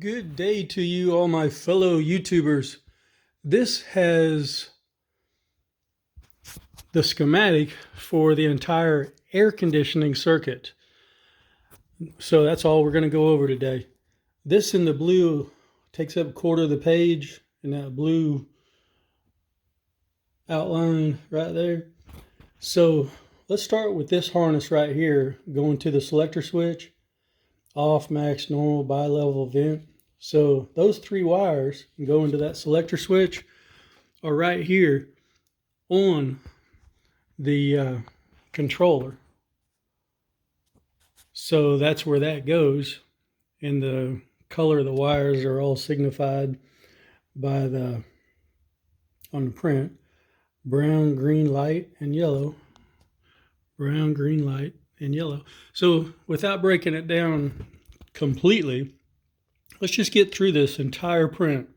Good day to you, all my fellow YouTubers. This has the schematic for the entire air conditioning circuit. So that's all we're going to go over today. This in the blue takes up a quarter of the page, and that blue outline right there. So let's start with this harness right here, going to the selector switch, off, max, normal, bi-level, vent. So those three wires go into that selector switch are right here on the controller. So that's where that goes, and the color of the wires are all signified by the on the print: brown, green, light, and yellow. Brown, green, light, and yellow. So without breaking it down completely, let's just get through this entire print.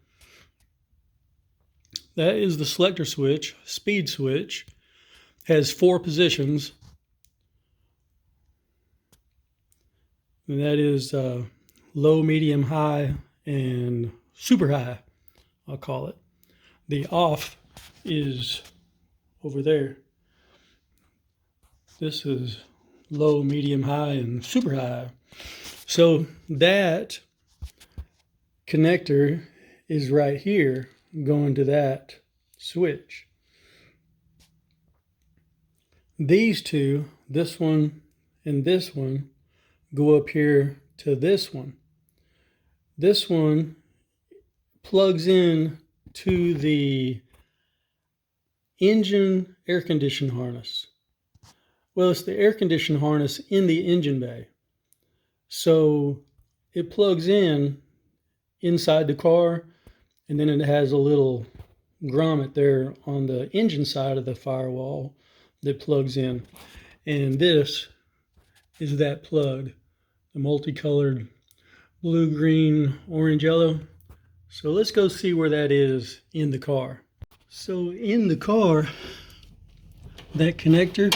That is the selector switch, speed switch. Has 4 positions. And that is low, medium, high, and super high, I'll call it. The off is over there. This is low, medium, high, and super high. So that connector is right here going to that switch. These two, this one and this one, go up here to this one. This one plugs in to the engine air condition harness. Well, it's the air condition harness in the engine bay. So it plugs in inside the car, and then it has a little grommet there on the engine side of the firewall that plugs in. And this is that plug, the multicolored blue, green, orange, yellow. So let's go see where that is in the car. So in the car, that connector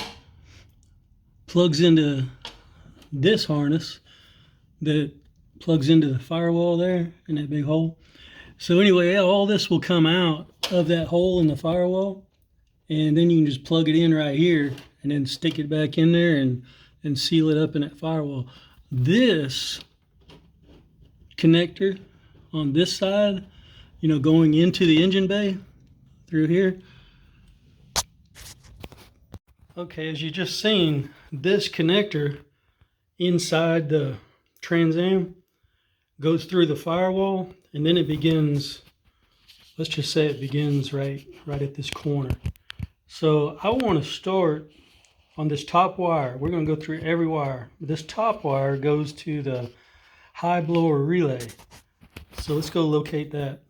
plugs into this harness that plugs into the firewall there in that big hole. So anyway, all this will come out of that hole in the firewall, and then you can just plug it in right here and then stick it back in there and seal it up in that firewall. This connector on this side, going into the engine bay through here. Okay, as you just seen, this connector inside the Trans Am goes through the firewall, and then it begins, let's just say it begins right at this corner. So I want to start on this top wire. We're going to go through every wire. This top wire goes to the high blower relay. So let's go locate that.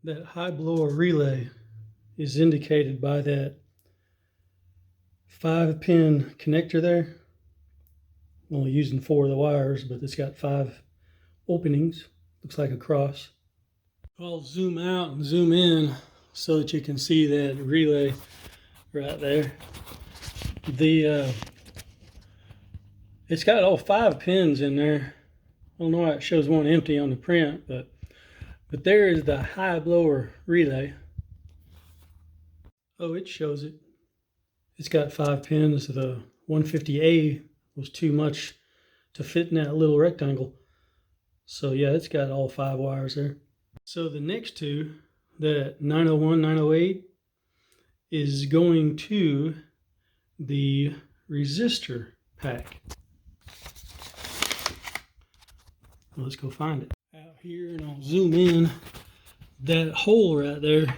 That high blower relay is indicated by that 5-pin connector there. I'm only using 4 of the wires, but it's got 5 openings. Looks like a cross. I'll zoom out and zoom in so that you can see that relay right there. It's got all 5 pins in there. I don't know why it shows one empty on the print, but there is the high blower relay. Oh, it shows it. It's got 5 pins. The 150A was too much to fit in that little rectangle. So yeah, it's got all 5 wires there. So the next two, the 901, 908, is going to the resistor pack. Let's go find it. Out here, and I'll zoom in. That hole right there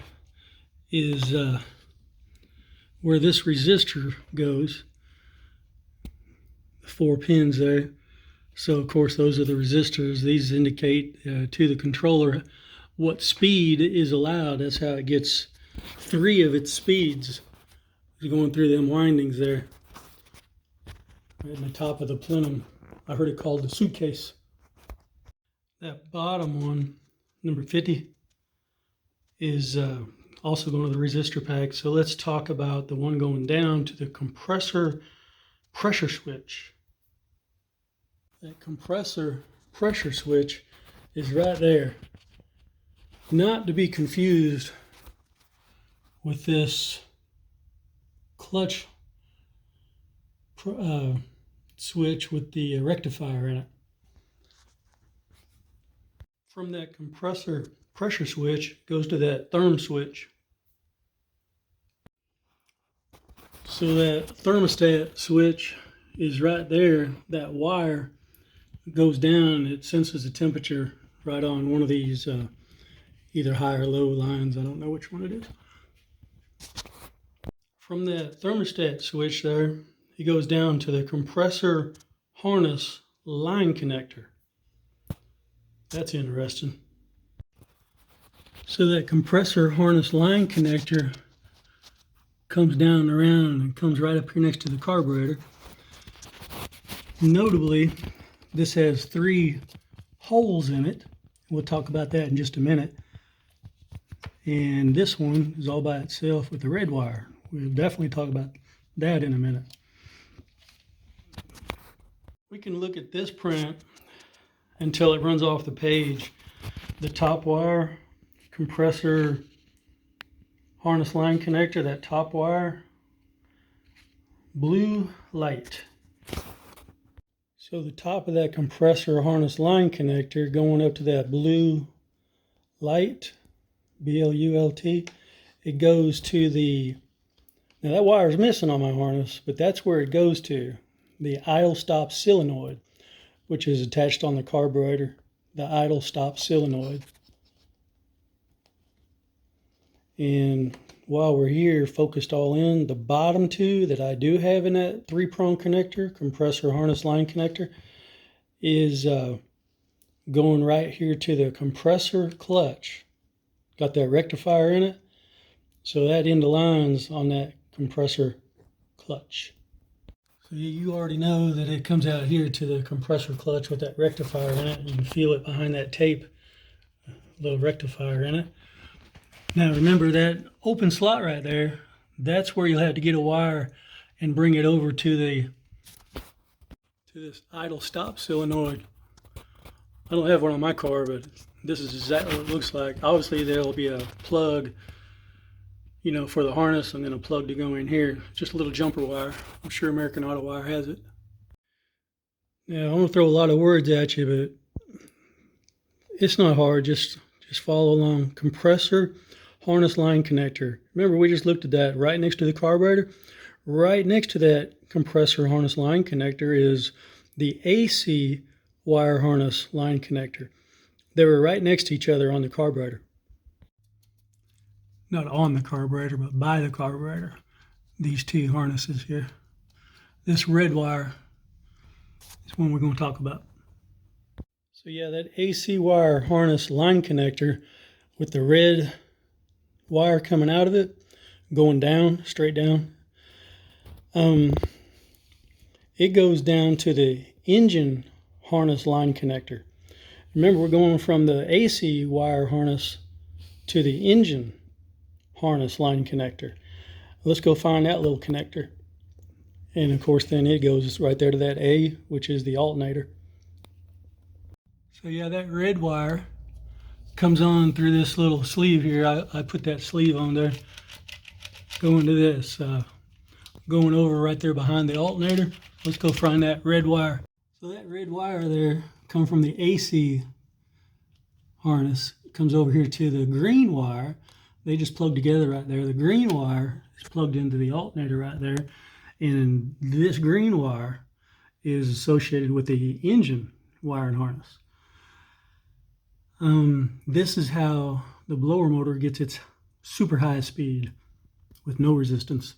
is where this resistor goes. The 4 pins there. So of course those are the resistors. These indicate to the controller what speed is allowed. That's how it gets 3 of its speeds. It's going through them windings there. Right in the top of the plenum. I heard it called the suitcase. That bottom one, number 50, is also going to the resistor pack. So let's talk about the one going down to the compressor pressure switch. That compressor pressure switch is right there. Not to be confused with this clutch switch with the rectifier in it. From that compressor pressure switch goes to that therm switch. So that thermostat switch is right there. That wire goes down, it senses the temperature right on one of these either high or low lines. I don't know which one it is. From that thermostat switch there, it goes down to the compressor harness line connector. That's interesting. So that compressor harness line connector comes down around and comes right up here next to the carburetor. Notably, this has 3 holes in it. We'll talk about that in just a minute. And this one is all by itself with the red wire. We'll definitely talk about that in a minute. We can look at this print until it runs off the page. The top wire, compressor harness line connector, that top wire, blue light. So the top of that compressor harness line connector going up to that blue light, B-L-U-L-T, it goes to the, now that wire is missing on my harness, but that's where it goes to, the idle stop solenoid, which is attached on the carburetor, the idle stop solenoid. And while we're here, focused all in, the bottom 2 that I do have in that 3-prong connector, compressor harness line connector, is going right here to the compressor clutch. Got that rectifier in it, so that end aligns on that compressor clutch. So you already know that it comes out here to the compressor clutch with that rectifier in it. You can feel it behind that tape, little rectifier in it. Now remember that open slot right there, that's where you'll have to get a wire and bring it over to this idle stop solenoid. I don't have one on my car, but this is exactly what it looks like. Obviously there'll be a plug, you know, for the harness, and then a plug to go in here. Just a little jumper wire. I'm sure American Auto Wire has it. Now I'm gonna throw a lot of words at you, but it's not hard. Just follow along. Compressor harness line connector. Remember, we just looked at that right next to the carburetor. Right next to that compressor harness line connector is the AC wire harness line connector. They were right next to each other on the carburetor. Not on the carburetor, but by the carburetor. These 2 harnesses here. This red wire is one we're going to talk about. So yeah, that AC wire harness line connector with the red wire coming out of it, going down, straight down. It goes down to the engine harness line connector. Remember, we're going from the AC wire harness to the engine harness line connector. Let's go find that little connector. And of course, then it goes right there to that A, which is the alternator. So yeah, that red wire comes on through this little sleeve here. I put that sleeve on there, going to this, going over right there behind the alternator. Let's go find that red wire. So that red wire there comes from the AC harness, comes over here to the green wire. They just plug together right there. The green wire is plugged into the alternator right there, and this green wire is associated with the engine wire and harness. This is how the blower motor gets its super high speed with no resistance,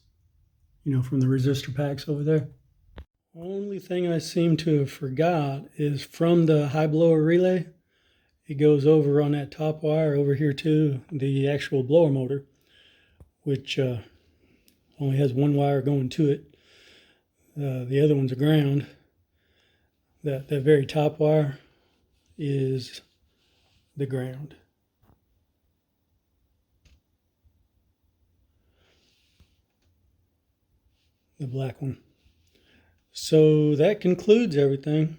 you know, from the resistor packs over there. Only thing I seem to have forgot is from the high blower relay, it goes over on that top wire over here to the actual blower motor, which only has 1 wire going to it. The other one's a ground. That very top wire is the ground. The black one. So that concludes everything.